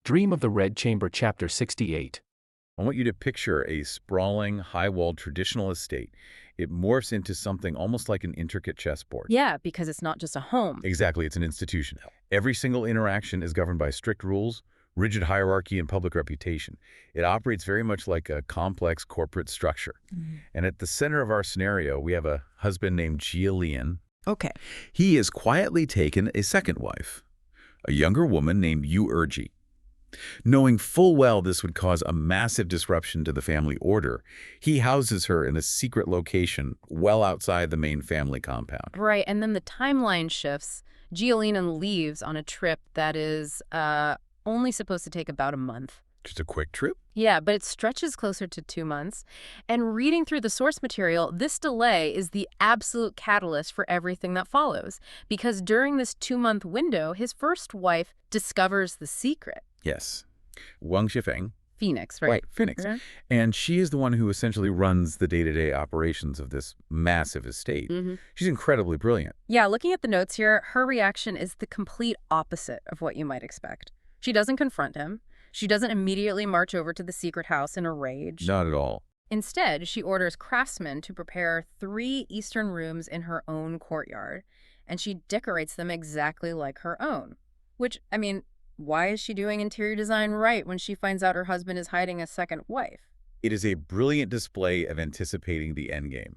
Dream of the Red Chamber Chapter 68. I want you to picture a sprawling, high-walled traditional estate. It morphs into something almost like an intricate chessboard. Yeah, because it's not just a home. Exactly, it's an institution. Every single interaction is governed by strict rules, rigid hierarchy, and public reputation. It operates very much like a complex corporate structure. And at the center of our scenario, we have a husband named Jia. Okay. He has quietly taken a second wife, a younger woman named Yu Erji. Knowing full well this would cause a massive disruption to the family order, he houses her in a secret location well outside the main family compound. Right, and then the timeline shifts. Giolina leaves on a trip that is only supposed to take about a month. Just a quick trip? Yeah, but it stretches closer to 2 months. And reading through the source material, this delay is the absolute catalyst for everything that follows. Because during this 2-month window, his first wife discovers the secret. Yes. Wang Xifeng. Phoenix, right? Phoenix. And she is the one who essentially runs the day-to-day operations of this massive estate. She's incredibly brilliant. Yeah, looking at the notes here, her reaction is the complete opposite of what you might expect. She doesn't confront him. She doesn't immediately march over to the secret house in a rage. Not at all. Instead, she orders craftsmen to prepare 3 eastern rooms in her own courtyard, and she decorates them exactly like her own. Which, I mean, why is she doing interior design right when she finds out her husband is hiding a second wife? It is a brilliant display of anticipating the endgame.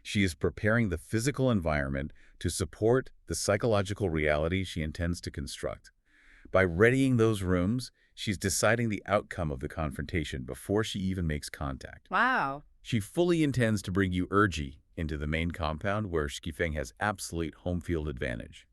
She is preparing the physical environment to support the psychological reality she intends to construct. By readying those rooms, she's deciding the outcome of the confrontation before she even makes contact. Wow. She fully intends to bring Yu Erji into the main compound where Xifeng has absolute home field advantage.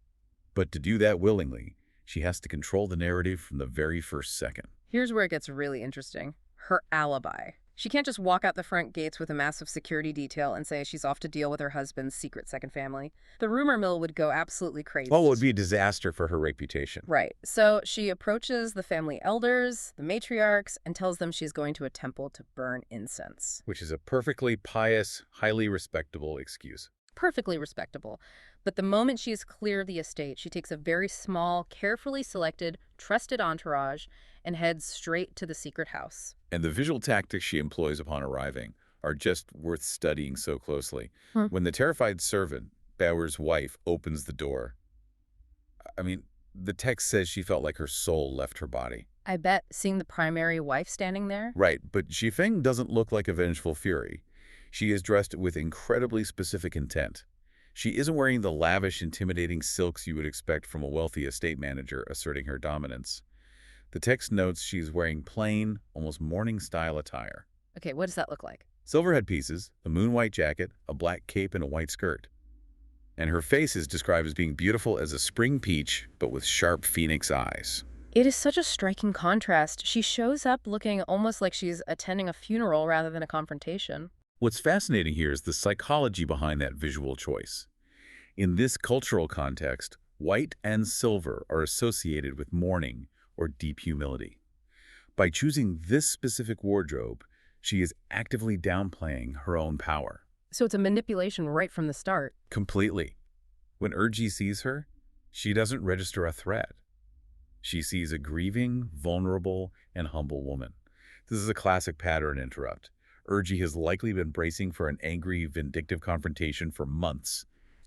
But to do that willingly, she has to control the narrative from the very first second. Here's where it gets really interesting. Her alibi. She can't just walk out the front gates with a massive security detail and say she's off to deal with her husband's secret second family. The rumor mill would go absolutely crazy. Well, it would be a disaster for her reputation. Right. So she approaches the family elders, the matriarchs, and tells them she's going to a temple to burn incense. Which is a perfectly pious, highly respectable excuse. Perfectly respectable. But the moment she is clear of the estate, she takes a very small, carefully selected, trusted entourage and heads straight to the secret house. And the visual tactics she employs upon arriving are just worth studying so closely. When the terrified servant, Bauer's wife, opens the door, I mean, the text says she felt like her soul left her body. I bet seeing the primary wife standing there. Right, but Xifeng doesn't look like a vengeful fury. She is dressed with incredibly specific intent. She isn't wearing the lavish, intimidating silks you would expect from a wealthy estate manager asserting her dominance. The text notes she's wearing plain, almost morning-style attire. Okay, what does that look like? Silver headpieces, a moon-white jacket, a black cape, and a white skirt. And her face is described as being beautiful as a spring peach, but with sharp phoenix eyes. It is such a striking contrast. She shows up looking almost like she's attending a funeral rather than a confrontation. What's fascinating here is the psychology behind that visual choice. In this cultural context, white and silver are associated with mourning or deep humility. By choosing this specific wardrobe, she is actively downplaying her own power. So it's a manipulation right from the start. Completely. When Erji sees her, she doesn't register a threat. She sees a grieving, vulnerable, and humble woman. This is a classic pattern interrupt. Erji has likely been bracing for an angry, vindictive confrontation for months.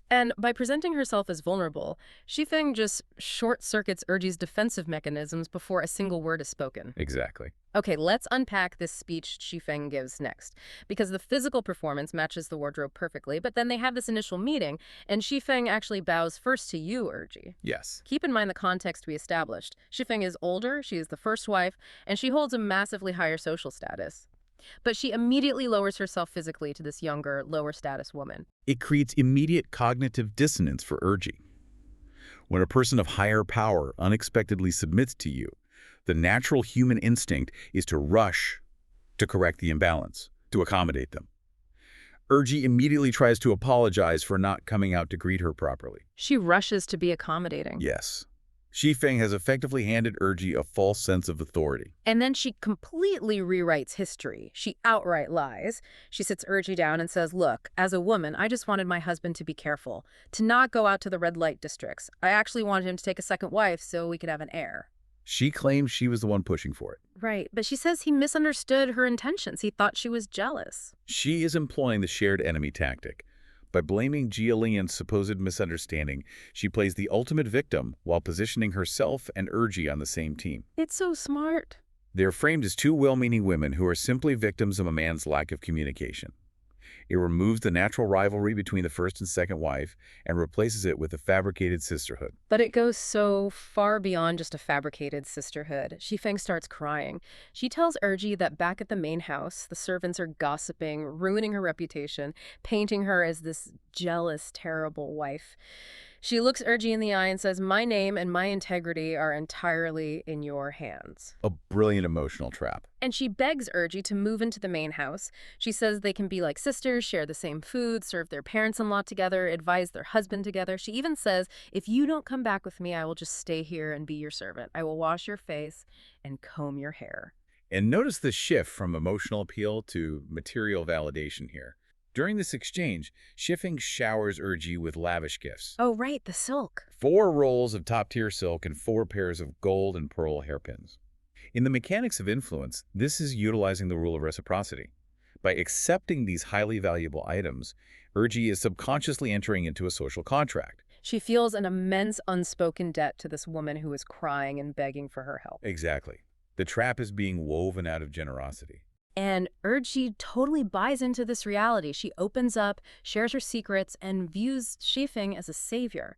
And by presenting herself as vulnerable, Xifeng just short-circuits Erji's defensive mechanisms before a single word is spoken. Exactly. Okay, let's unpack this speech Xifeng gives next, because the physical performance matches the wardrobe perfectly, but then they have this initial meeting, and Xifeng actually bows first to you, Erji. Yes. Keep in mind the context we established. Xifeng is older, she is the first wife, and she holds a massively higher social status. But she immediately lowers herself physically to this younger, lower-status woman. It creates immediate cognitive dissonance for Erji. When a person of higher power unexpectedly submits to you, the natural human instinct is to rush to correct the imbalance, to accommodate them. Erji immediately tries to apologize for not coming out to greet her properly. She rushes to be accommodating. Yes. Xifeng has effectively handed Erji a false sense of authority. And then she completely rewrites history. She outright lies. She sits Erji down and says, look, as a woman, I just wanted my husband to be careful, to not go out to the red light districts. I actually wanted him to take a second wife so we could have an heir. She claims she was the one pushing for it. Right, but she says he misunderstood her intentions. He thought she was jealous. She is employing the shared enemy tactic. By blaming Jia Lian's supposed misunderstanding, she plays the ultimate victim while positioning herself and Erji on the same team. It's so smart. They're framed as two well-meaning women who are simply victims of a man's lack of communication. It removes the natural rivalry between the first and second wife and replaces it with a fabricated sisterhood. But it goes so far beyond just a fabricated sisterhood. Xifeng starts crying. She tells Erji that back at the main house, the servants are gossiping, ruining her reputation, painting her as this jealous, terrible wife. She looks Erji in the eye and says, "My name and my integrity are entirely in your hands." A brilliant emotional trap. And she begs Erji to move into the main house. She says they can be like sisters, share the same food, serve their parents-in-law together, advise their husband together. She even says, "If you don't come back with me, I will just stay here and be your servant. I will wash your face and comb your hair." And notice the shift from emotional appeal to material validation here. During this exchange, Xifeng showers Erji with lavish gifts. Oh, right, the silk. 4 rolls of top-tier silk and 4 pairs of gold and pearl hairpins. In the mechanics of influence, this is utilizing the rule of reciprocity. By accepting these highly valuable items, Erji is subconsciously entering into a social contract. She feels an immense unspoken debt to this woman who is crying and begging for her help. Exactly. The trap is being woven out of generosity. And Erji totally buys into this reality. She opens up, shares her secrets, and views Xifeng as a savior.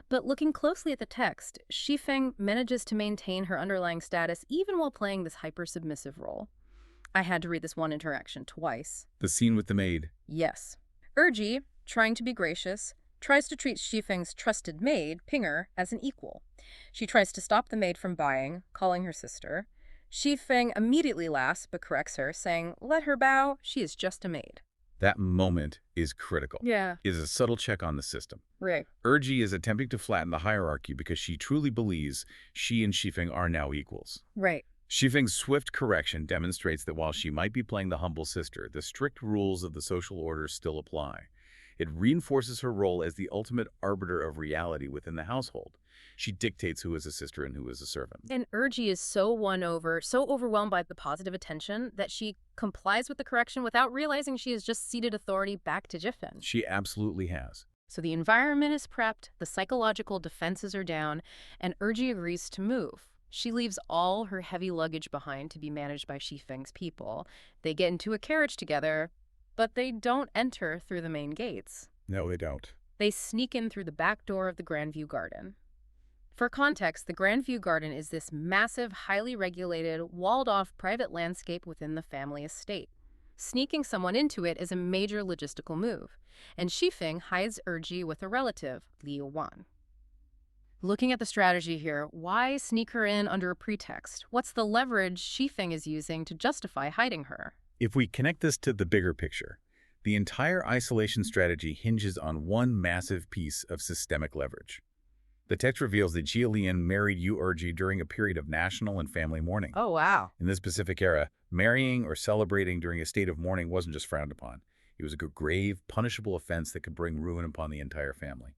But looking closely at the text, Xifeng manages to maintain her underlying status even while playing this hyper-submissive role. I had to read this one interaction twice. The scene with the maid. Yes. Erji, trying to be gracious, tries to treat Xifeng's trusted maid, Pinger, as an equal. She tries to stop the maid from buying, calling her sister. Xifeng immediately laughs but corrects her, saying, "Let her bow, she is just a maid." That moment is critical. Yeah. It is a subtle check on the system. Right. Erji is attempting to flatten the hierarchy because she truly believes she and Xifeng are now equals. Right. Xifeng's swift correction demonstrates that while she might be playing the humble sister, the strict rules of the social order still apply. It reinforces her role as the ultimate arbiter of reality within the household. She dictates who is a sister and who is a servant. And Erji is so won over, so overwhelmed by the positive attention that she complies with the correction without realizing she has just ceded authority back to Xifeng. She absolutely has. So the environment is prepped, the psychological defenses are down, and Erji agrees to move. She leaves all her heavy luggage behind to be managed by Xifeng's people. They get into a carriage together, but they don't enter through the main gates. No, they don't. They sneak in through the back door of the Grandview Garden. For context, the Grandview Garden is this massive, highly regulated, walled-off private landscape within the family estate. Sneaking someone into it is a major logistical move, and Xifeng hides Erji with a relative, Liu Wan. Looking at the strategy here, why sneak her in under a pretext? What's the leverage Xifeng is using to justify hiding her? If we connect this to the bigger picture, the entire isolation strategy hinges on one massive piece of systemic leverage. The text reveals that Jia Lian married Yu Erji during a period of national and family mourning. Oh, wow. In this specific era, marrying or celebrating during a state of mourning wasn't just frowned upon. It was a grave, punishable offense that could bring ruin upon the entire family.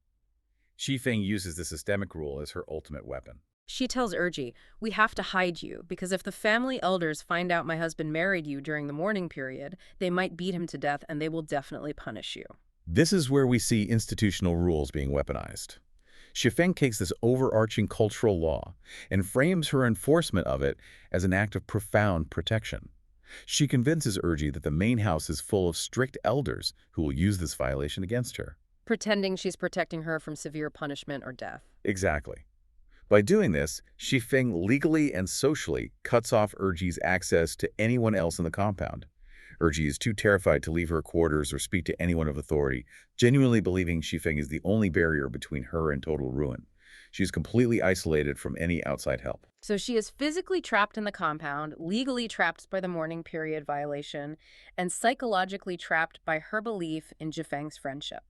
Xifeng uses the systemic rule as her ultimate weapon. She tells Erji, "We have to hide you, because if the family elders find out my husband married you during the mourning period, they might beat him to death and they will definitely punish you." This is where we see institutional rules being weaponized. Xifeng takes this overarching cultural law and frames her enforcement of it as an act of profound protection. She convinces Erji that the main house is full of strict elders who will use this violation against her. Pretending she's protecting her from severe punishment or death. Exactly. By doing this, Xifeng legally and socially cuts off Erji's access to anyone else in the compound. Erji is too terrified to leave her quarters or speak to anyone of authority, genuinely believing Xifeng is the only barrier between her and total ruin. She is completely isolated from any outside help. So she is physically trapped in the compound, legally trapped by the mourning period violation, and psychologically trapped by her belief in Xifeng's friendship.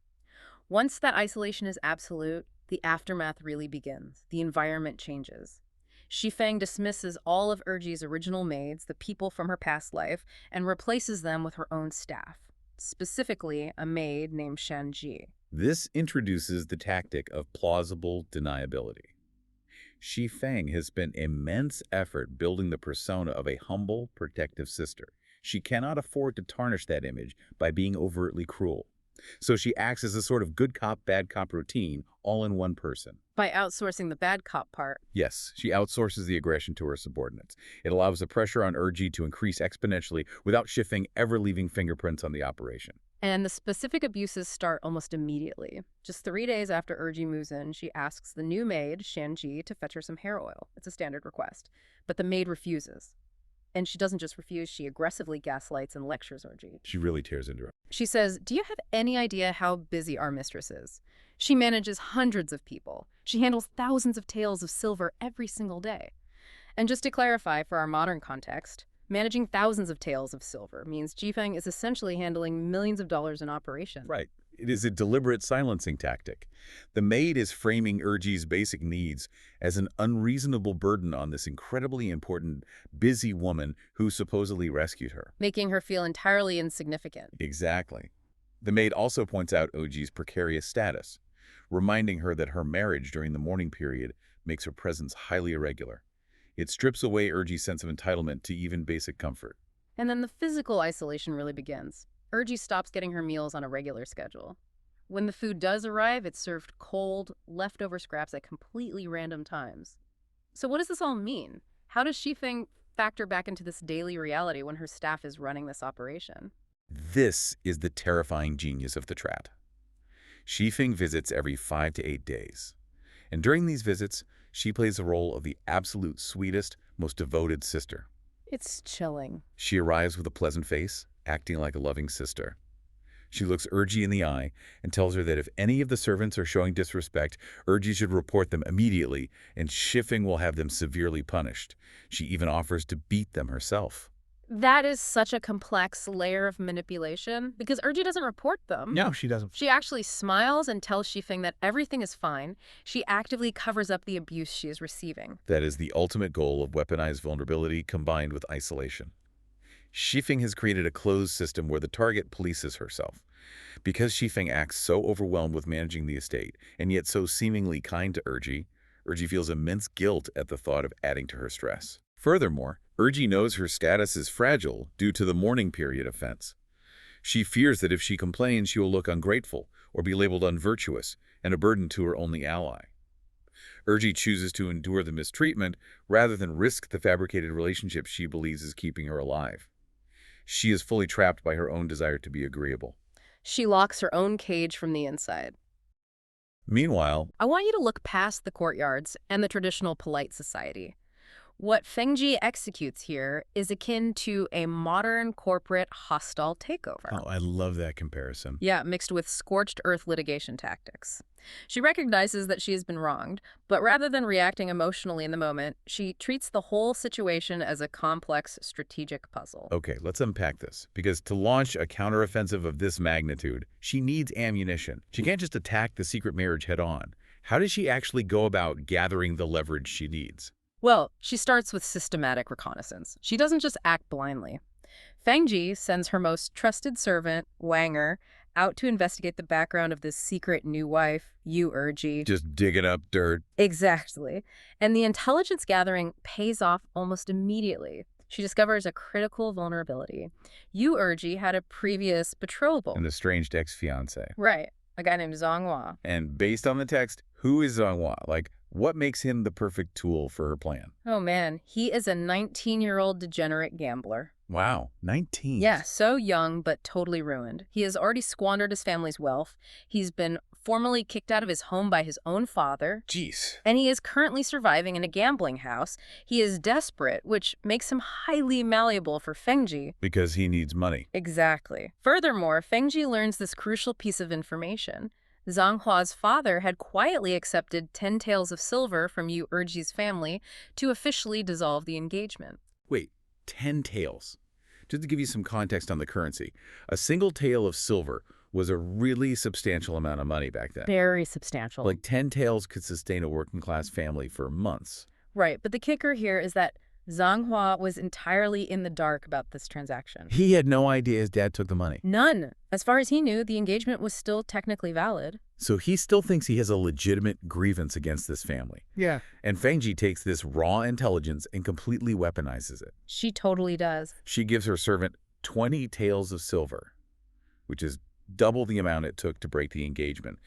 Once that isolation is absolute, the aftermath really begins. The environment changes. Xifeng dismisses all of Erji's original maids, the people from her past life, and replaces them with her own staff, specifically a maid named Shanji. This introduces the tactic of plausible deniability. Xifeng has spent immense effort building the persona of a humble, protective sister. She cannot afford to tarnish that image by being overtly cruel. So she acts as a sort of good cop, bad cop routine, all in one person. By outsourcing the bad cop part. Yes, she outsources the aggression to her subordinates. It allows the pressure on Urji to increase exponentially without Xifeng ever leaving fingerprints on the operation. And the specific abuses start almost immediately. Just 3 days after Urji moves in, she asks the new maid, Shanji, to fetch her some hair oil. It's a standard request. But the maid refuses. And she doesn't just refuse, she aggressively gaslights and lectures Urji. She really tears into her. She says, "Do you have any idea how busy our mistress is? She manages hundreds of people. She handles thousands of taels of silver every single day." And just to clarify for our modern context, managing thousands of taels of silver means Xifeng is essentially handling millions of dollars in operation. Right. It is a deliberate silencing tactic. The maid is framing Urji's basic needs as an unreasonable burden on this incredibly important, busy woman who supposedly rescued her. Making her feel entirely insignificant. Exactly. The maid also points out Urji's precarious status, reminding her that her marriage during the mourning period makes her presence highly irregular. It strips away Urji's sense of entitlement to even basic comfort. And then the physical isolation really begins. Urji stops getting her meals on a regular schedule. When the food does arrive, it's served cold, leftover scraps at completely random times. So what does this all mean? How does Xifeng factor back into this daily reality when her staff is running this operation? This is the terrifying genius of the trap. Xifeng visits every 5 to 8 days. And during these visits, she plays the role of the absolute sweetest, most devoted sister. It's chilling. She arrives with a pleasant face, acting like a loving sister. She looks Urji in the eye and tells her that if any of the servants are showing disrespect, Urji should report them immediately, and Xifeng will have them severely punished. She even offers to beat them herself. That is such a complex layer of manipulation because Urji doesn't report them. No, she doesn't. She actually smiles and tells Xifeng that everything is fine. She actively covers up the abuse she is receiving. That is the ultimate goal of weaponized vulnerability combined with isolation. Xifeng has created a closed system where the target polices herself. Because Xifeng acts so overwhelmed with managing the estate, and yet so seemingly kind to Urji, Urji feels immense guilt at the thought of adding to her stress. Furthermore, Urji knows her status is fragile due to the mourning period offense. She fears that if she complains, she will look ungrateful or be labeled unvirtuous and a burden to her only ally. Urji chooses to endure the mistreatment rather than risk the fabricated relationship she believes is keeping her alive. She is fully trapped by her own desire to be agreeable. She locks her own cage from the inside. Meanwhile, I want you to look past the courtyards and the traditional polite society. What Fengji executes here is akin to a modern corporate hostile takeover. oh, I love that comparison. Yeah, mixed with scorched earth litigation tactics. She recognizes that she has been wronged, but rather than reacting emotionally in the moment, she treats the whole situation as a complex strategic puzzle. Okay, let's unpack this, because to launch a counteroffensive of this magnitude, she needs ammunition. She can't just attack the secret marriage head-on. How does she actually go about gathering the leverage she needs? Well, she starts with systematic reconnaissance. She doesn't just act blindly. Fengji sends her most trusted servant, Wang, out to investigate the background of this secret new wife, Urji. Just digging up dirt. Exactly. And the intelligence gathering pays off almost immediately. She discovers a critical vulnerability. Urji had a previous betrothal. An estranged ex-fiancé. Right. A guy named Zhonghua. And based on the text, who is Zhonghua? Like, what makes him the perfect tool for her plan? Oh man, he is a 19-year-old degenerate gambler. Wow, 19. Yeah, so young, but totally ruined. He has already squandered his family's wealth. He's been formally kicked out of his home by his own father. Jeez. And he is currently surviving in a gambling house. He is desperate, which makes him highly malleable for Fengji. Because he needs money. Exactly. Furthermore, Fengji learns this crucial piece of information. Zhonghua's father had quietly accepted 10 taels of silver from Urji's family to officially dissolve the engagement. Wait, 10 taels. Just to give you some context on the currency, a single tael of silver was a really substantial amount of money back then. Very substantial. Like 10 taels could sustain a working-class family for months. Right, but the kicker here is that Zhonghua was entirely in the dark about this transaction. He had no idea his dad took the money. None. As far as he knew, the engagement was still technically valid. So he still thinks he has a legitimate grievance against this family. Yeah. And Fengji takes this raw intelligence and completely weaponizes it. She totally does. She gives her servant 20 taels of silver, which is double the amount it took to break the engagement,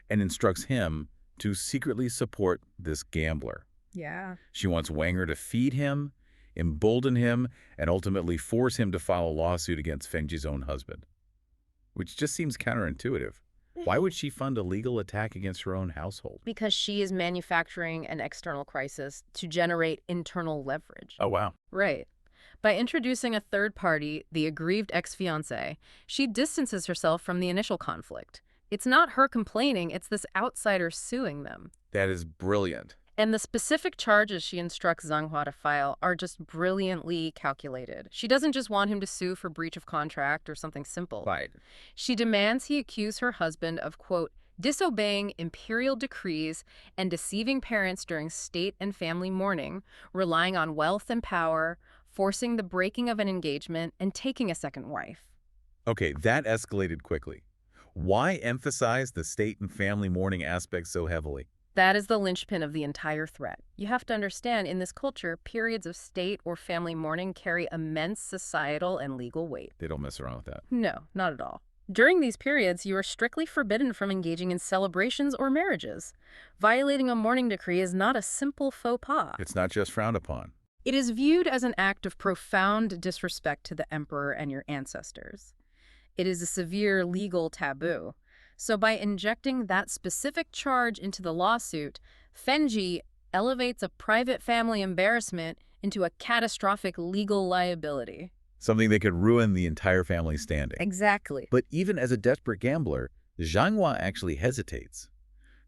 and instructs him to secretly support this gambler. Yeah. She wants Wanger to feed him, embolden him, and ultimately force him to file a lawsuit against Fengji's own husband, which just seems counterintuitive. Why would she fund a legal attack against her own household? Because she is manufacturing an external crisis to generate internal leverage. Oh, wow. Right. By introducing a third party, the aggrieved ex-fiancé, she distances herself from the initial conflict. It's not her complaining, it's this outsider suing them. That is brilliant. And the specific charges she instructs Zhang Hua to file are just brilliantly calculated. She doesn't just want him to sue for breach of contract or something simple. Right. She demands he accuse her husband of, quote, disobeying imperial decrees and deceiving parents during state and family mourning, relying on wealth and power, forcing the breaking of an engagement, and taking a second wife. Okay, that escalated quickly. Why emphasize the state and family mourning aspects so heavily? That is the linchpin of the entire threat. You have to understand, in this culture, periods of state or family mourning carry immense societal and legal weight. They don't mess around with that. No, not at all. During these periods, you are strictly forbidden from engaging in celebrations or marriages. Violating a mourning decree is not a simple faux pas. It's not just frowned upon. It is viewed as an act of profound disrespect to the emperor and your ancestors. It is a severe legal taboo. So by injecting that specific charge into the lawsuit, Fengji elevates a private family embarrassment into a catastrophic legal liability. Something that could ruin the entire family's standing. Exactly. But even as a desperate gambler, Zhang Hua actually hesitates.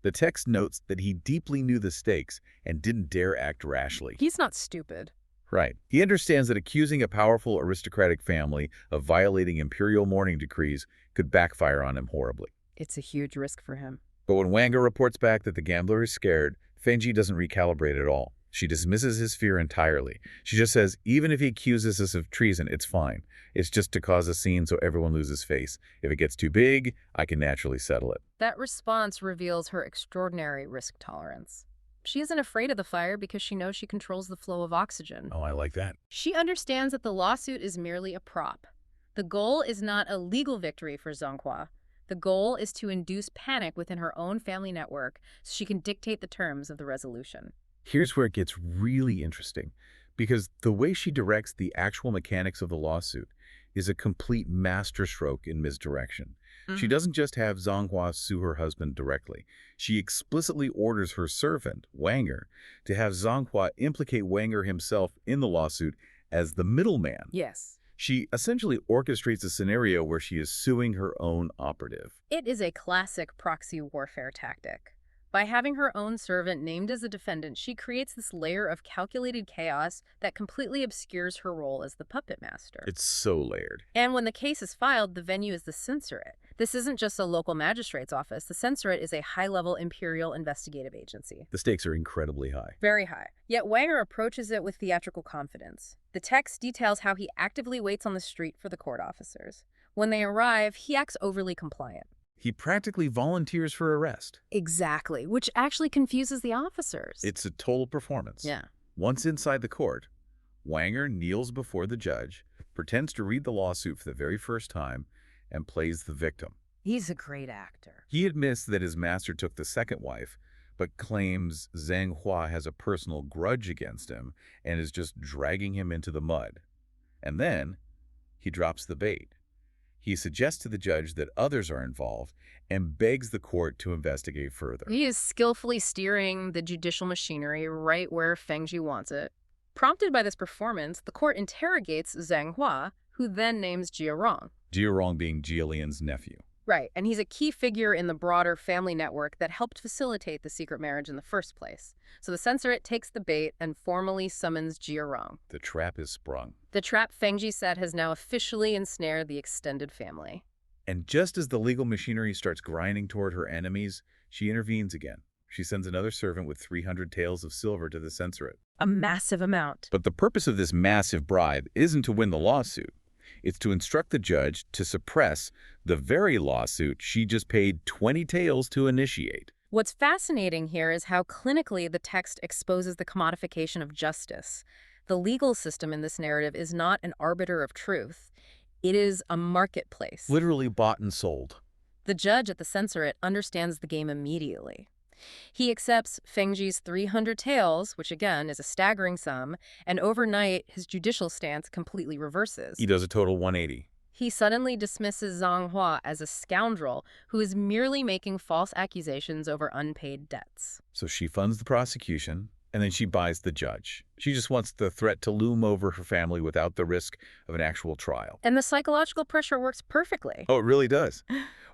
The text notes that he deeply knew the stakes and didn't dare act rashly. He's not stupid. Right. He understands that accusing a powerful aristocratic family of violating imperial mourning decrees could backfire on him horribly. It's a huge risk for him. But when Wanger reports back that the gambler is scared, Fengji doesn't recalibrate at all. She dismisses his fear entirely. She just says, even if he accuses us of treason, it's fine. It's just to cause a scene so everyone loses face. If it gets too big, I can naturally settle it. That response reveals her extraordinary risk tolerance. She isn't afraid of the fire because she knows she controls the flow of oxygen. Oh, I like that. She understands that the lawsuit is merely a prop. The goal is not a legal victory for Zhang Hua. The goal is to induce panic within her own family network so she can dictate the terms of the resolution. Here's where it gets really interesting, because the way she directs the actual mechanics of the lawsuit is a complete masterstroke in misdirection. She doesn't just have Zhang Hua sue her husband directly. She explicitly orders her servant, Wanger, to have Zhang Hua implicate Wanger himself in the lawsuit as the middleman. Yes. She essentially orchestrates a scenario where she is suing her own operative. It is a classic proxy warfare tactic. By having her own servant named as a defendant, she creates this layer of calculated chaos that completely obscures her role as the puppet master. It's so layered. And when the case is filed, the venue is the censorate. This isn't just a local magistrate's office. The censorate is a high-level imperial investigative agency. The stakes are incredibly high. Very high. Yet Wanger approaches it with theatrical confidence. The text details how he actively waits on the street for the court officers. When they arrive, he acts overly compliant. He practically volunteers for arrest. Exactly, which actually confuses the officers. It's a total performance. Yeah. Once inside the court, Wanger kneels before the judge, pretends to read the lawsuit for the very first time, and plays the victim. He's a great actor. He admits that his master took the second wife, but claims Zhang Hua has a personal grudge against him and is just dragging him into the mud. And then he drops the bait. He suggests to the judge that others are involved and begs the court to investigate further. He is skillfully steering the judicial machinery right where Fengji wants it. Prompted by this performance, the court interrogates Zhang Hua, who then names Jia Rong. Jia Rong being Jia Lian's nephew. Right, and he's a key figure in the broader family network that helped facilitate the secret marriage in the first place. So the censorate takes the bait and formally summons Jia Rong. The trap is sprung. The trap Fengji set has now officially ensnared the extended family. And just as the legal machinery starts grinding toward her enemies, she intervenes again. She sends another servant with 300 taels of silver to the censorate. A massive amount. But the purpose of this massive bribe isn't to win the lawsuit. It's to instruct the judge to suppress the very lawsuit she just paid 20 taels to initiate. What's fascinating here is how clinically the text exposes the commodification of justice. The legal system in this narrative is not an arbiter of truth. It is a marketplace. Literally bought and sold. The judge at the censorate understands the game immediately. He accepts Fengji's 300 taels, which again is a staggering sum, and overnight his judicial stance completely reverses. He does a total 180. He suddenly dismisses Zhang Hua as a scoundrel who is merely making false accusations over unpaid debts. So she funds the prosecution, and then she buys the judge. She just wants the threat to loom over her family without the risk of an actual trial. And the psychological pressure works perfectly. Oh, it really does.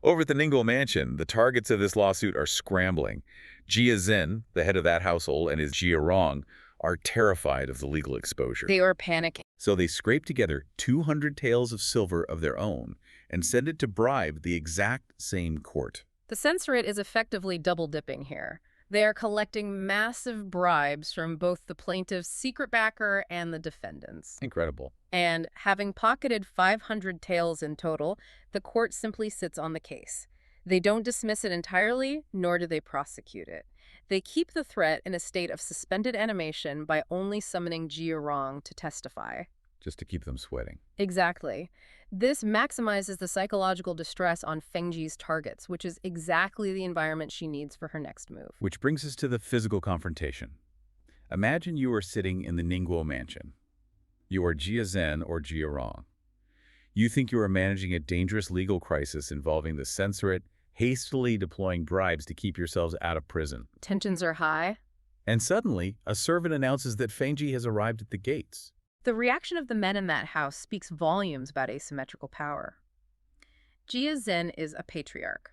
Over at the Ningguo mansion, the targets of this lawsuit are scrambling. Jia Zhen, the head of that household, and his Jia Rong are terrified of the legal exposure. They are panicking. So they scrape together 200 taels of silver of their own and send it to bribe the exact same court. The censorate is effectively double-dipping here. They are collecting massive bribes from both the plaintiff's secret backer and the defendants. Incredible. And having pocketed 500 taels in total, the court simply sits on the case. They don't dismiss it entirely, nor do they prosecute it. They keep the threat in a state of suspended animation by only summoning Jia Rong to testify. Just to keep them sweating. Exactly. This maximizes the psychological distress on Fengji's targets, which is exactly the environment she needs for her next move. Which brings us to the physical confrontation. Imagine you are sitting in the Ningguo mansion. You are Jia Zhen or Jia Rong. You think you are managing a dangerous legal crisis involving the censorate, hastily deploying bribes to keep yourselves out of prison. Tensions are high. And suddenly, a servant announces that Fengji has arrived at the gates. The reaction of the men in that house speaks volumes about asymmetrical power. Jia Zhen is a patriarch.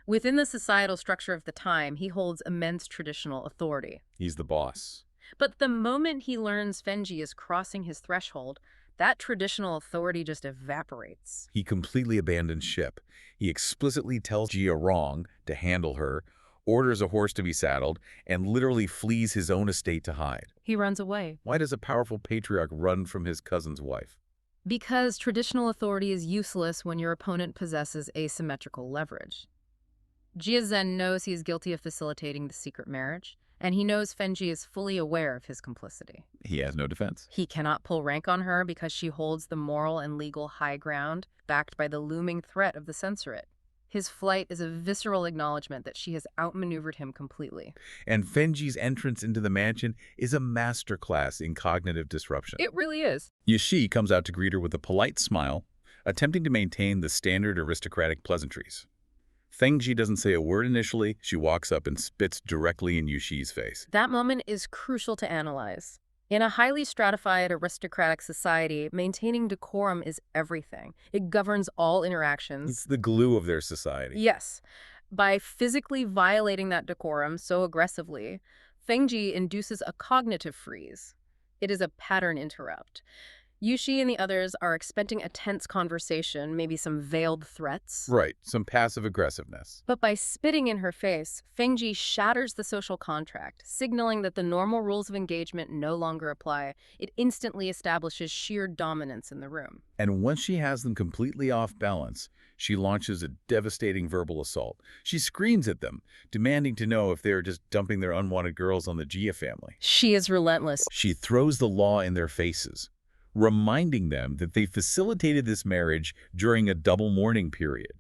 Within the societal structure of the time, he holds immense traditional authority. He's the boss. But the moment he learns Fengji is crossing his threshold, that traditional authority just evaporates. He completely abandons ship. He explicitly tells Jia Rong to handle her, orders a horse to be saddled, and literally flees his own estate to hide. He runs away. Why does a powerful patriarch run from his cousin's wife? Because traditional authority is useless when your opponent possesses asymmetrical leverage. Jia Zhen knows he is guilty of facilitating the secret marriage, and he knows Fengji is fully aware of his complicity. He has no defense. He cannot pull rank on her because she holds the moral and legal high ground, backed by the looming threat of the censorate. His flight is a visceral acknowledgement that she has outmaneuvered him completely. And Fengji's entrance into the mansion is a masterclass in cognitive disruption. It really is. Yishi comes out to greet her with a polite smile, attempting to maintain the standard aristocratic pleasantries. Fengji doesn't say a word initially. She walks up and spits directly in Yushi's face. That moment is crucial to analyze. In a highly stratified aristocratic society, maintaining decorum is everything. It governs all interactions. It's the glue of their society. Yes. By physically violating that decorum so aggressively, Fengji induces a cognitive freeze. It is a pattern interrupt. Yushi and the others are expecting a tense conversation, maybe some veiled threats. Right, some passive aggressiveness. But by spitting in her face, Fengji shatters the social contract, signaling that the normal rules of engagement no longer apply. It instantly establishes sheer dominance in the room. And once she has them completely off balance, she launches a devastating verbal assault. She screams at them, demanding to know if they are just dumping their unwanted girls on the Jia family. She is relentless. She throws the law in their faces, reminding them that they facilitated this marriage during a double mourning period.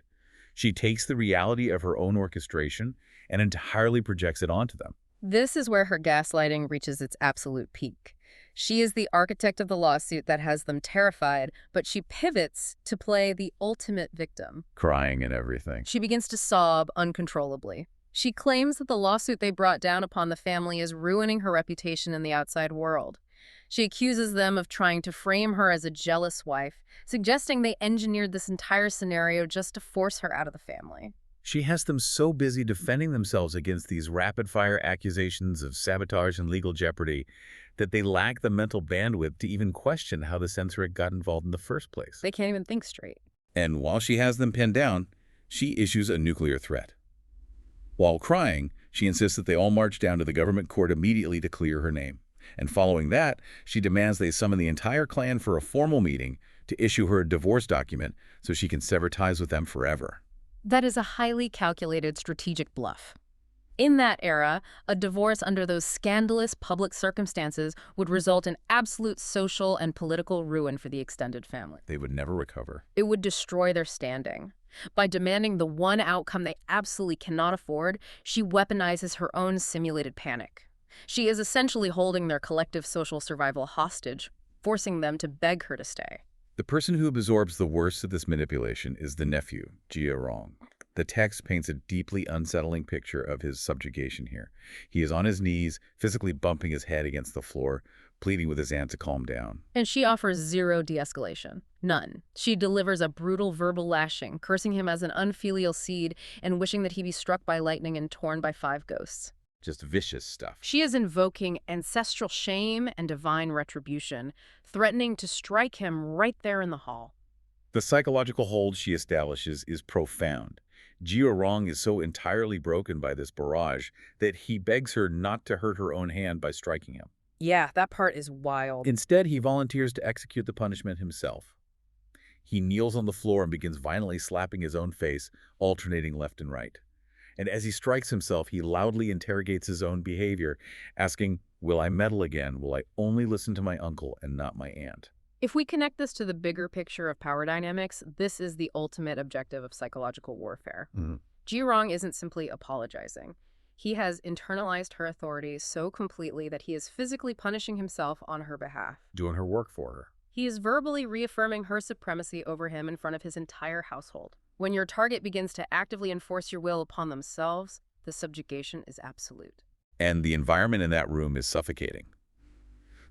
She takes the reality of her own orchestration and entirely projects it onto them. This is where her gaslighting reaches its absolute peak. She is the architect of the lawsuit that has them terrified, but she pivots to play the ultimate victim. Crying and everything. She begins to sob uncontrollably. She claims that the lawsuit they brought down upon the family is ruining her reputation in the outside world. She accuses them of trying to frame her as a jealous wife, suggesting they engineered this entire scenario just to force her out of the family. She has them so busy defending themselves against these rapid-fire accusations of sabotage and legal jeopardy that they lack the mental bandwidth to even question how the censorate got involved in the first place. They can't even think straight. And while she has them pinned down, she issues a nuclear threat. While crying, she insists that they all march down to the government court immediately to clear her name. And following that, she demands they summon the entire clan for a formal meeting, to issue her a divorce document so she can sever ties with them forever. That is a highly calculated strategic bluff. In that era, a divorce under those scandalous public circumstances would result in absolute social and political ruin for the extended family. They would never recover. It would destroy their standing. By demanding the one outcome they absolutely cannot afford, she weaponizes her own simulated panic. She is essentially holding their collective social survival hostage, forcing them to beg her to stay. The person who absorbs the worst of this manipulation is the nephew, Wang. The text paints a deeply unsettling picture of his subjugation here. He is on his knees, physically bumping his head against the floor, pleading with his aunt to calm down. And she offers zero de-escalation. None. She delivers a brutal verbal lashing, cursing him as an unfilial seed and wishing that he be struck by lightning and torn by 5 ghosts. Just vicious stuff. She is invoking ancestral shame and divine retribution, threatening to strike him right there in the hall. The psychological hold she establishes is profound. Wang is so entirely broken by this barrage that he begs her not to hurt her own hand by striking him. Yeah, that part is wild. Instead, he volunteers to execute the punishment himself. He kneels on the floor and begins violently slapping his own face, alternating left and right. And as he strikes himself, he loudly interrogates his own behavior, asking, "Will I meddle again? Will I only listen to my uncle and not my aunt?" If we connect this to the bigger picture of power dynamics, this is the ultimate objective of psychological warfare. Wang isn't simply apologizing. He has internalized her authority so completely that he is physically punishing himself on her behalf. Doing her work for her. He is verbally reaffirming her supremacy over him in front of his entire household. When your target begins to actively enforce your will upon themselves, the subjugation is absolute. And the environment in that room is suffocating.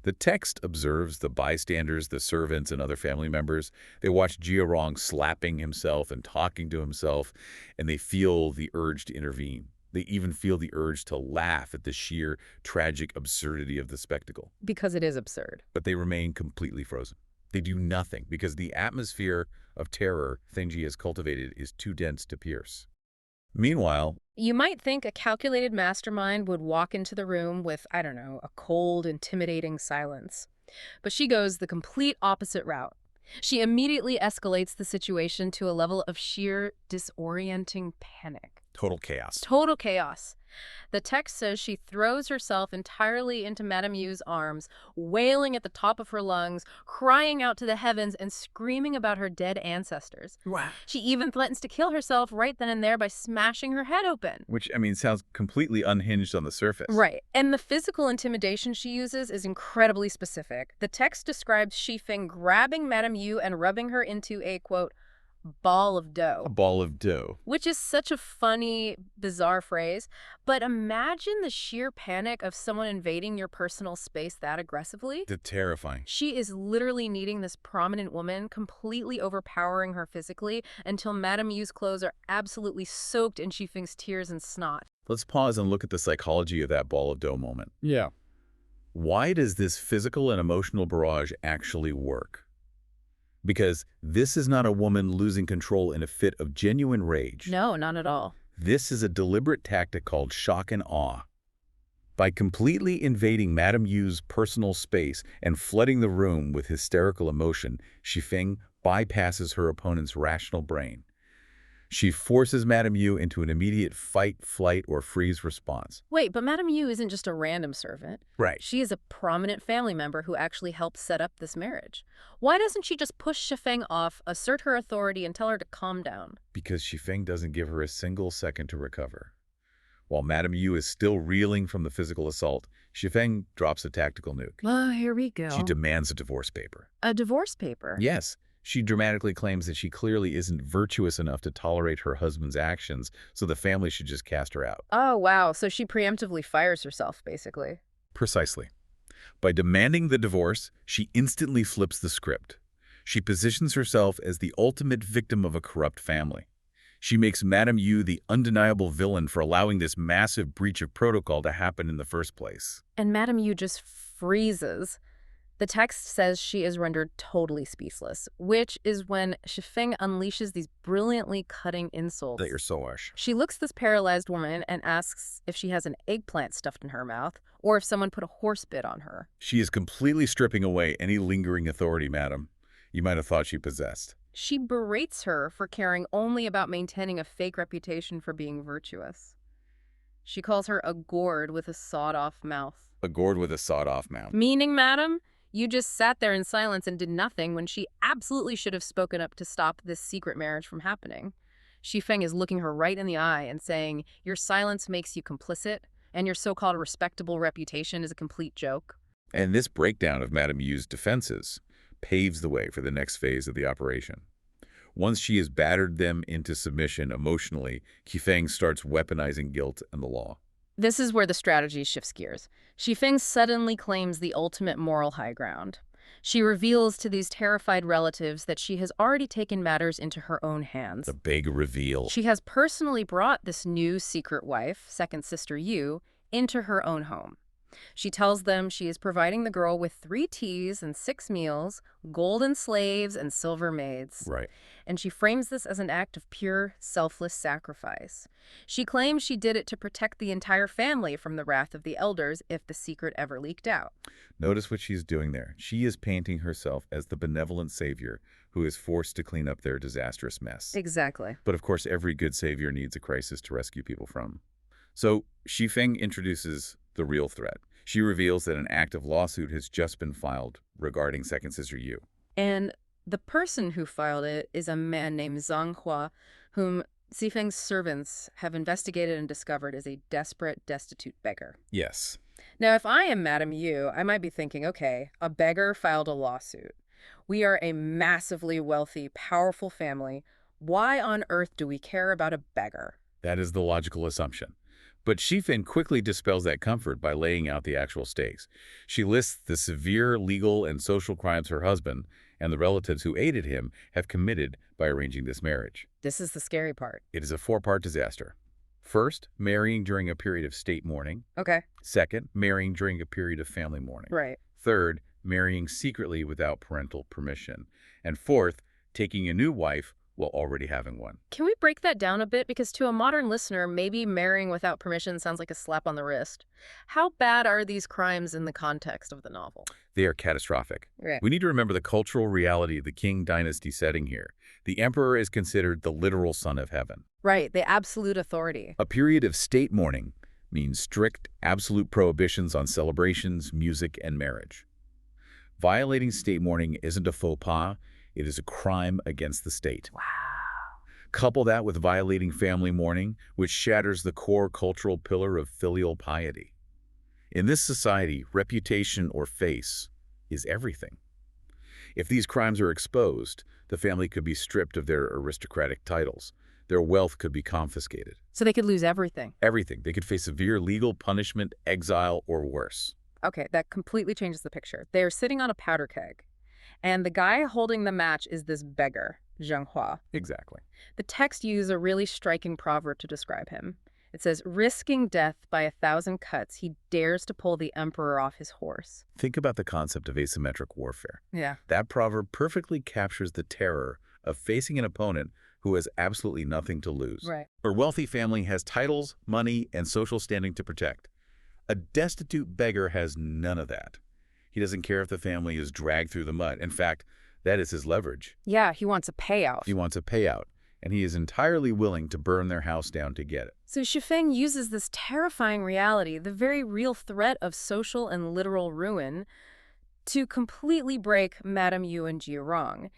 The text observes the bystanders, the servants, and other family members. They watch Wang slapping himself and talking to himself, and they feel the urge to intervene. They even feel the urge to laugh at the sheer, tragic absurdity of the spectacle. Because it is absurd. But they remain completely frozen. They do nothing because the atmosphere of terror Xifeng has cultivated is too dense to pierce. Meanwhile, you might think a calculated mastermind would walk into the room with, I don't know, a cold, intimidating silence. But she goes the complete opposite route. She immediately escalates the situation to a level of sheer, disorienting panic. total chaos. Total chaos. The text says she throws herself entirely into Madame Yu's arms, wailing at the top of her lungs, crying out to the heavens and screaming about her dead ancestors. Wow. She even threatens to kill herself right then and there by smashing her head open. Which, I mean, sounds completely unhinged on the surface. Right. And the physical intimidation she uses is incredibly specific. The text describes Xifeng grabbing Madame Yu and rubbing her into a, quote, ball of dough. A ball of dough. Which is such a funny, bizarre phrase. But imagine the sheer panic of someone invading your personal space that aggressively. That's terrifying. She is literally kneading this prominent woman, completely overpowering her physically, until Madame Yu's clothes are absolutely soaked in Xifeng's tears and snot. Let's pause and look at the psychology of that ball of dough moment. Yeah. Why does this physical and emotional barrage actually work? Because this is not a woman losing control in a fit of genuine rage. No, not at all. This is a deliberate tactic called shock and awe. By completely invading Madame Yu's personal space and flooding the room with hysterical emotion, Xifeng bypasses her opponent's rational brain. She forces Madame Yu into an immediate fight, flight, or freeze response. Wait, but Madame Yu isn't just a random servant. Right. She is a prominent family member who actually helped set up this marriage. Why doesn't she just push Xifeng off, assert her authority, and tell her to calm down? Because Xifeng doesn't give her a single second to recover. While Madame Yu is still reeling from the physical assault, Xifeng drops a tactical nuke. Oh, here we go. She demands a divorce paper. A divorce paper? Yes. She dramatically claims that she clearly isn't virtuous enough to tolerate her husband's actions, so the family should just cast her out. Oh, wow. So she preemptively fires herself, basically. Precisely. By demanding the divorce, she instantly flips the script. She positions herself as the ultimate victim of a corrupt family. She makes Madame Yu the undeniable villain for allowing this massive breach of protocol to happen in the first place. And Madame Yu just freezes. The text says she is rendered totally speechless, which is when Xifeng unleashes these brilliantly cutting insults. That you're so harsh. She looks this paralyzed woman and asks if she has an eggplant stuffed in her mouth, or if someone put a horse bit on her. She is completely stripping away any lingering authority, madam. you might have thought she possessed. She berates her for caring only about maintaining a fake reputation for being virtuous. She calls her a gourd with a sawed-off mouth. A gourd with a sawed-off mouth. Meaning, madam, you just sat there in silence and did nothing when she absolutely should have spoken up to stop this secret marriage from happening. Xifeng is looking her right in the eye and saying, your silence makes you complicit, and your so-called respectable reputation is a complete joke. And this breakdown of Madame Yu's defenses paves the way for the next phase of the operation. Once she has battered them into submission emotionally, Xifeng starts weaponizing guilt and the law. This is where the strategy shifts gears. Xifeng suddenly claims the ultimate moral high ground. She reveals to these terrified relatives that she has already taken matters into her own hands. The big reveal. She has personally brought this new secret wife, second sister Yu, into her own home. She tells them she is providing the girl with 3 teas and 6 meals, golden slaves, and silver maids. Right. And she frames this as an act of pure, selfless sacrifice. She claims she did it to protect the entire family from the wrath of the elders if the secret ever leaked out. Notice what she's doing there. She is painting herself as the benevolent savior who is forced to clean up their disastrous mess. Exactly. But of course, every good savior needs a crisis to rescue people from. So Xifeng introduces the real threat. She reveals that an active lawsuit has just been filed regarding second sister Yu. And the person who filed it is a man named Zhang Hua, whom Xifeng's servants have investigated and discovered as a desperate, destitute beggar. Yes. Now, if I am Madame Yu, I might be thinking, okay, a beggar filed a lawsuit. We are a massively wealthy, powerful family. Why on earth do we care about a beggar? That is the logical assumption. But Xifeng quickly dispels that comfort by laying out the actual stakes. She lists the severe legal and social crimes her husband and the relatives who aided him have committed by arranging this marriage. This is the scary part. It is a 4-part disaster. First, marrying during a period of state mourning. Okay. Second, marrying during a period of family mourning. Right. Third, marrying secretly without parental permission. And fourth, taking a new wife while already having one. Can we break that down a bit? Because to a modern listener, maybe marrying without permission sounds like a slap on the wrist. How bad are these crimes in the context of the novel? They are catastrophic. Right. We need to remember the cultural reality of the Qing dynasty setting here. The emperor is considered the literal son of heaven. Right, the absolute authority. A period of state mourning means strict, absolute prohibitions on celebrations, music, and marriage. Violating state mourning isn't a faux pas. It is a crime against the state. Wow. Couple that with violating family mourning, which shatters the core cultural pillar of filial piety. In this society, reputation or face is everything. If these crimes are exposed, the family could be stripped of their aristocratic titles. Their wealth could be confiscated. So they could lose everything. Everything. They could face severe legal punishment, exile, or worse. Okay, that completely changes the picture. They are sitting on a powder keg. And the guy holding the match is this beggar, Zhang Hua. Exactly. The text uses a really striking proverb to describe him. It says, risking death by 1,000 cuts, he dares to pull the emperor off his horse. Think about the concept of asymmetric warfare. Yeah. That proverb perfectly captures the terror of facing an opponent who has absolutely nothing to lose. Right. A wealthy family has titles, money, and social standing to protect. A destitute beggar has none of that. He doesn't care if the family is dragged through the mud. In fact, that is his leverage. Yeah, he wants a payout. He wants a payout, and he is entirely willing to burn their house down to get it. So Xifeng uses this terrifying reality, the very real threat of social and literal ruin, to completely break Madame Yu and Jia Rong.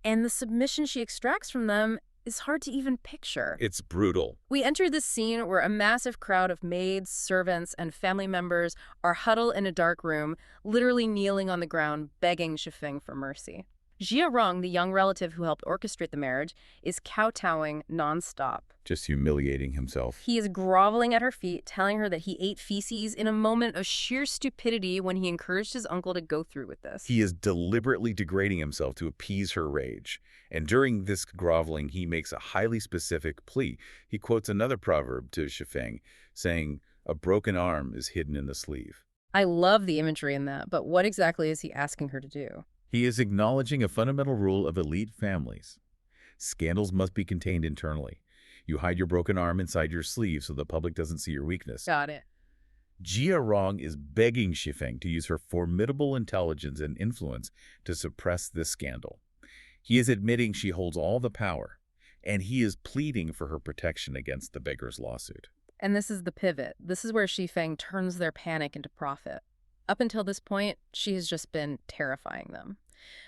And the submission she extracts from them is hard to even picture. It's brutal. We enter this scene where a massive crowd of maids, servants, and family members are huddled in a dark room, literally kneeling on the ground, begging Xifeng for mercy. Jia Rong, the young relative who helped orchestrate the marriage, is kowtowing nonstop. Just humiliating himself. He is groveling at her feet, telling her that he ate feces in a moment of sheer stupidity when he encouraged his uncle to go through with this. He is deliberately degrading himself to appease her rage. And during this groveling, he makes a highly specific plea. He quotes another proverb to Xifeng, saying, "A broken arm is hidden in the sleeve." I love the imagery in that, but what exactly is he asking her to do? He is acknowledging a fundamental rule of elite families. Scandals must be contained internally. You hide your broken arm inside your sleeve so the public doesn't see your weakness. Got it. Jia Rong is begging Xifeng to use her formidable intelligence and influence to suppress this scandal. He is admitting she holds all the power, and he is pleading for her protection against the beggar's lawsuit. And this is the pivot. This is where Xifeng turns their panic into profit. Up until this point, she has just been terrifying them.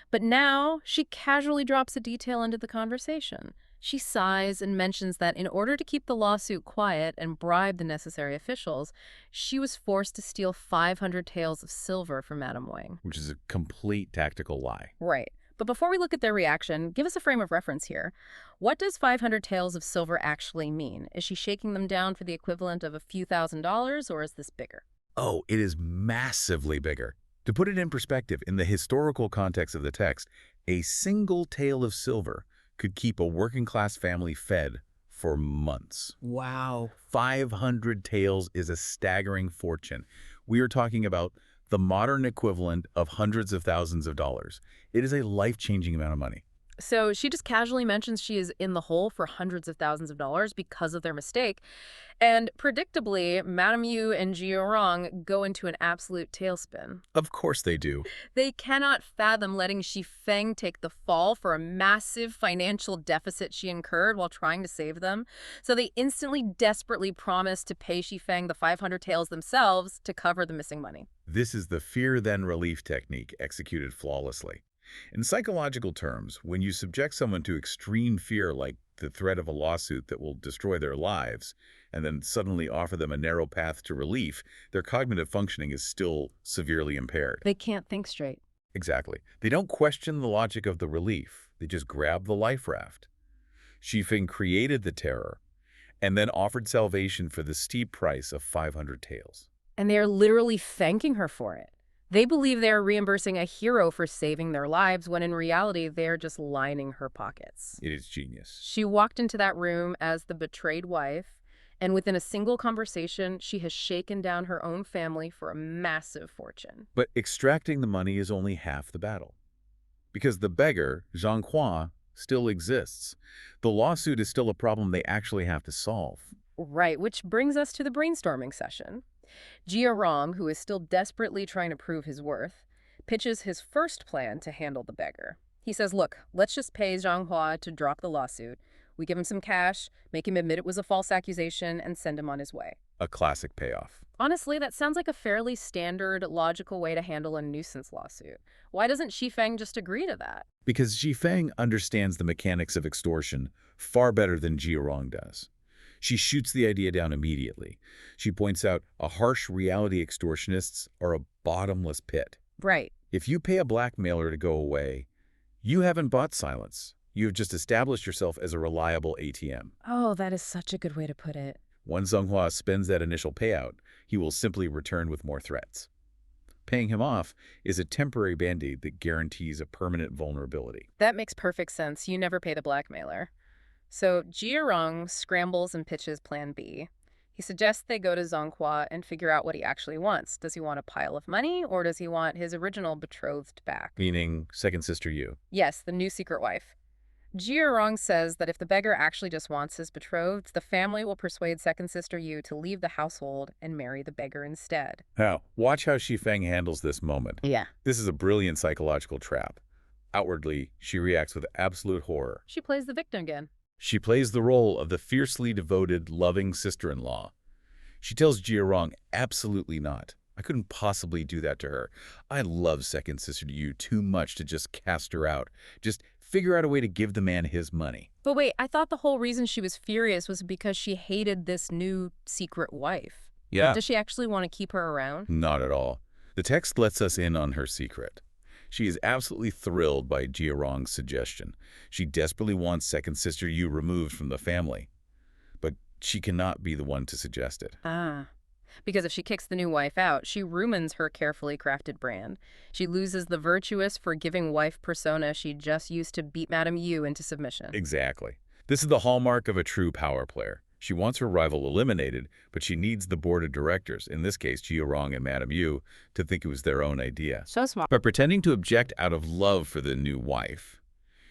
But now, she casually drops a detail into the conversation. She sighs and mentions that in order to keep the lawsuit quiet and bribe the necessary officials, she was forced to steal 500 taels of silver from Madame Wang. Which is a complete tactical lie. Right. But before we look at their reaction, give us a frame of reference here. What does 500 taels of silver actually mean? Is she shaking them down for the equivalent of a few $1,000s, or is this bigger? Oh, it is massively bigger. To put it in perspective, in the historical context of the text, a single tael of silver could keep a working-class family fed for months. Wow. 500 taels is a staggering fortune. We are talking about the modern equivalent of hundreds of thousands of dollars. It is a life-changing amount of money. So she just casually mentions she is in the hole for hundreds of thousands of dollars because of their mistake. And predictably, Madame Yu and Jiarong go into an absolute tailspin. Of course they do. They cannot fathom letting Xifeng take the fall for a massive financial deficit she incurred while trying to save them. So they instantly, desperately promise to pay Xifeng the 500 taels themselves to cover the missing money. This is the fear-then-relief technique executed flawlessly. In psychological terms, when you subject someone to extreme fear like the threat of a lawsuit that will destroy their lives, and then suddenly offer them a narrow path to relief, their cognitive functioning is still severely impaired. They can't think straight. Exactly. They don't question the logic of the relief. They just grab the life raft. Xifeng created the terror and then offered salvation for the steep price of 500 taels. And they are literally thanking her for it. They believe they are reimbursing a hero for saving their lives, when in reality, they are just lining her pockets. It is genius. She walked into that room as the betrayed wife, and within a single conversation, she has shaken down her own family for a massive fortune. But extracting the money is only half the battle. Because the beggar, Zhang Hua, still exists. The lawsuit is still a problem they actually have to solve. Right, which brings us to the brainstorming session. Jiarong, who is still desperately trying to prove his worth, pitches his first plan to handle the beggar. He says, look, let's just pay Zhang Hua to drop the lawsuit. We give him some cash, make him admit it was a false accusation, and send him on his way. A classic payoff. Honestly, that sounds like a fairly standard, logical way to handle a nuisance lawsuit. Why doesn't Xifeng just agree to that? Because Xifeng understands the mechanics of extortion far better than Jiarong does. She shoots the idea down immediately. She points out a harsh reality extortionists are a bottomless pit. Right. If you pay a blackmailer to go away, you haven't bought silence. You have just established yourself as a reliable ATM. Oh, that is such a good way to put it. Once Zhang Hua spends that initial payout, he will simply return with more threats. Paying him off is a temporary band-aid that guarantees a permanent vulnerability. That makes perfect sense. You never pay the blackmailer. So Jiarong scrambles and pitches Plan B. He suggests they go to Zhang Hua and figure out what he actually wants. Does he want a pile of money, or does he want his original betrothed back? Meaning second sister Yu. Yes, the new secret wife. Jiarong says that if the beggar actually just wants his betrothed, the family will persuade second sister Yu to leave the household and marry the beggar instead. Now, watch how Xifeng handles this moment. Yeah. This is a brilliant psychological trap. Outwardly, she reacts with absolute horror. She plays the victim again. She plays the role of the fiercely devoted, loving sister-in-law. She tells Jiarong, absolutely not. I couldn't possibly do that to her. I love second sister Yu too much to just cast her out. Just figure out a way to give the man his money. But wait, I thought the whole reason she was furious was because she hated this new secret wife. Yeah. Does she actually want to keep her around? Not at all. The text lets us in on her secret. She is absolutely thrilled by Jiarong's suggestion. She desperately wants second sister Yu removed from the family. But she cannot be the one to suggest it. Ah. Because if she kicks the new wife out, she ruins her carefully crafted brand. She loses the virtuous, forgiving wife persona she just used to beat Madame Yu into submission. Exactly. This is the hallmark of a true power player. She wants her rival eliminated, but she needs the board of directors, in this case Jiarong and Madame Yu, to think it was their own idea. So smart. By pretending to object out of love for the new wife,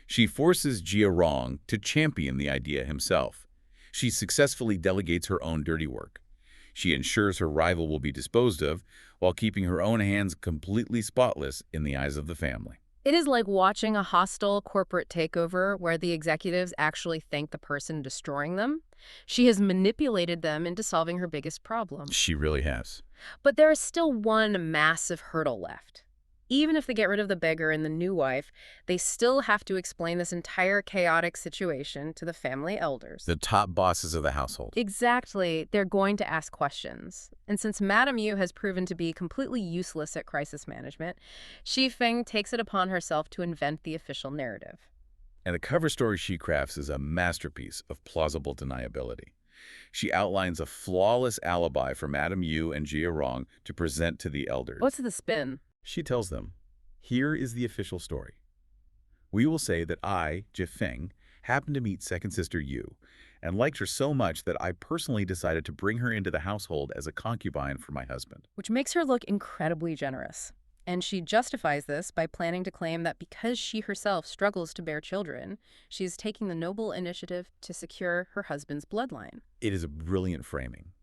she forces Jiarong to champion the idea himself. She successfully delegates her own dirty work. She ensures her rival will be disposed of while keeping her own hands completely spotless in the eyes of the family. It is like watching a hostile corporate takeover where the executives actually thank the person destroying them. She has manipulated them into solving her biggest problem. She really has. But there is still one massive hurdle left. Even if they get rid of the beggar and the new wife, they still have to explain this entire chaotic situation to the family elders. The top bosses of the household. Exactly. They're going to ask questions. And since Madame Yu has proven to be completely useless at crisis management, Xifeng takes it upon herself to invent the official narrative. And the cover story she crafts is a masterpiece of plausible deniability. She outlines a flawless alibi for Madame Yu and Jia Rong to present to the elders. What's the spin? She tells them, "Here is the official story. We will say that I, Xifeng, happened to meet second sister Yu and liked her so much that I personally decided to bring her into the household as a concubine for my husband." Which makes her look incredibly generous. And she justifies this by planning to claim that because she herself struggles to bear children, she is taking the noble initiative to secure her husband's bloodline. It is a brilliant framing,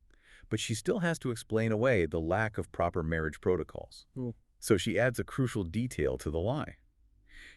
but she still has to explain away the lack of proper marriage protocols. So she adds a crucial detail to the lie.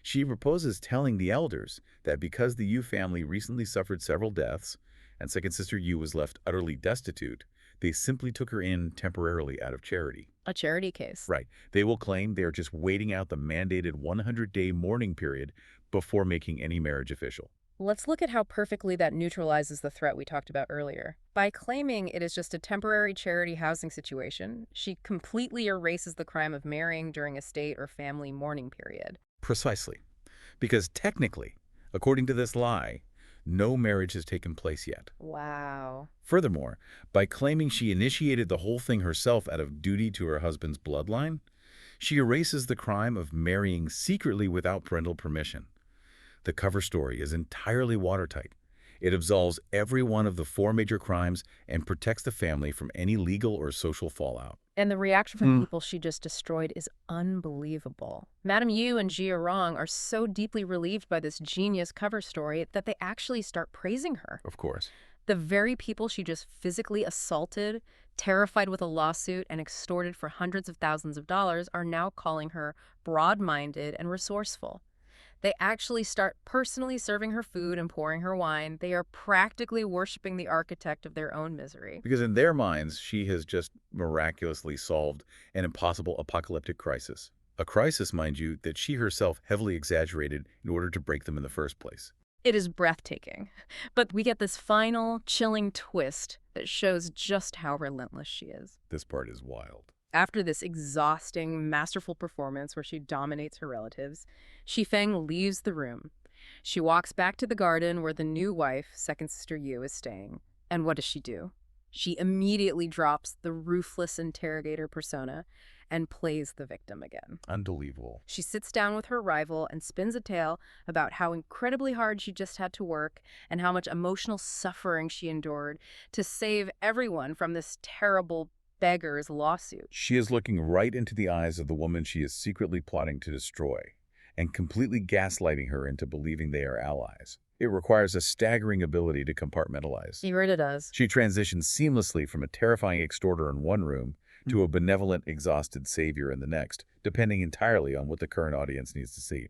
She proposes telling the elders that because the Yu family recently suffered several deaths and second sister Yu was left utterly destitute, they simply took her in temporarily out of charity. A charity case. Right. They will claim they are just waiting out the mandated 100-day mourning period before making any marriage official. Let's look at how perfectly that neutralizes the threat we talked about earlier. By claiming it is just a temporary charity housing situation, she completely erases the crime of marrying during a state or family mourning period. Precisely. Because technically, according to this lie, no marriage has taken place yet. Wow. Furthermore, by claiming she initiated the whole thing herself out of duty to her husband's bloodline, she erases the crime of marrying secretly without parental permission. The cover story is entirely watertight. It absolves every one of the 4 major crimes and protects the family from any legal or social fallout. And the reaction from people she just destroyed is unbelievable. Madame Yu and Jia Rong are so deeply relieved by this genius cover story that they actually start praising her. Of course. The very people she just physically assaulted, terrified with a lawsuit, and extorted for hundreds of thousands of dollars are now calling her broad-minded and resourceful. They actually start personally serving her food and pouring her wine. They are practically worshiping the architect of their own misery. Because in their minds, she has just miraculously solved an impossible apocalyptic crisis. A crisis, mind you, that she herself heavily exaggerated in order to break them in the first place. It is breathtaking. But we get this final, chilling twist that shows just how relentless she is. This part is wild. After this exhausting, masterful performance where she dominates her relatives, Xifeng leaves the room. She walks back to the garden where the new wife, second sister Yu, is staying. And what does she do? She immediately drops the ruthless interrogator persona and plays the victim again. Unbelievable. She sits down with her rival and spins a tale about how incredibly hard she just had to work and how much emotional suffering she endured to save everyone from this terrible beggar's lawsuit. She is looking right into the eyes of the woman she is secretly plotting to destroy and completely gaslighting her into believing they are allies. It requires a staggering ability to compartmentalize. It really does. She transitions seamlessly from a terrifying extorter in one room to a benevolent, exhausted savior in the next, depending entirely on what the current audience needs to see.